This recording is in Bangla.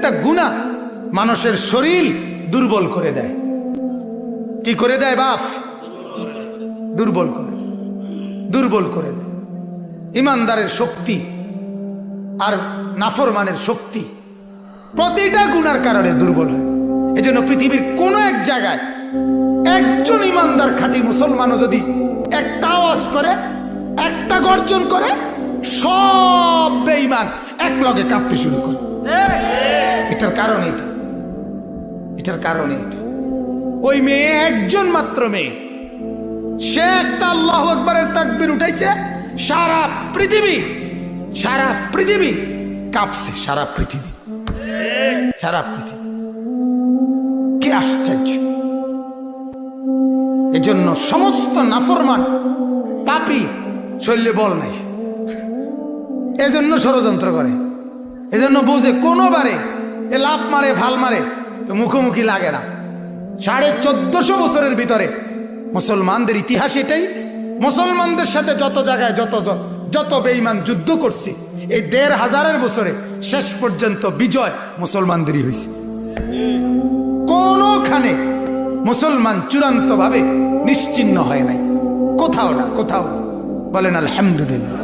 প্রত্যেকটা গুনাহ মানুষের শরীর দুর্বল করে দেয়। কি করে দেয় বাপ? দুর্বল করে দেয়, দুর্বল করে দেয়। ইমানদারের শক্তি আর নাফরমানের শক্তি প্রতিটা গুনার কারণে দুর্বল হয়েছে। এজন্য পৃথিবীর কোন এক জায়গায় একজন ইমানদার খাঁটি মুসলমানও যদি একটা আওয়াজ করে, একটা গর্জন করে, সব বেঈমান এক লগে কাঁপতে শুরু করে। এটার কারণ এটা, এটার কারণ এটা। ওই মেয়ে একজন মাত্র মেয়ে, সে একটা আল্লাহু আকবারের তাকবীর উঠাইছে, সারা পৃথিবী, সারা পৃথিবী কাঁপছে, সারা পৃথিবী, সারা পৃথিবী। কি আশ্চর্য! এজন্য সমস্ত নাফরমান পাপী শরীরে বল নাই, এজন্য ষড়যন্ত্র করে, এজন্য বুঝে কোনোবারে এ লাভ মারে ভাল মারে তো মুখোমুখি লাগে না। 1450 বছরের ভিতরে মুসলমানদের ইতিহাস এটাই। মুসলমানদের সাথে যত জায়গায় যত বেঈমান যুদ্ধ করছে, এই 1500 বছরে শেষ পর্যন্ত বিজয় মুসলমানদেরই হয়েছে। কোনোখানে মুসলমান চূড়ান্ত ভাবে নিশ্চিহ্ন হয় নাই, কোথাও না, কোথাও না। বলেন আলহামদুলিল্লাহ।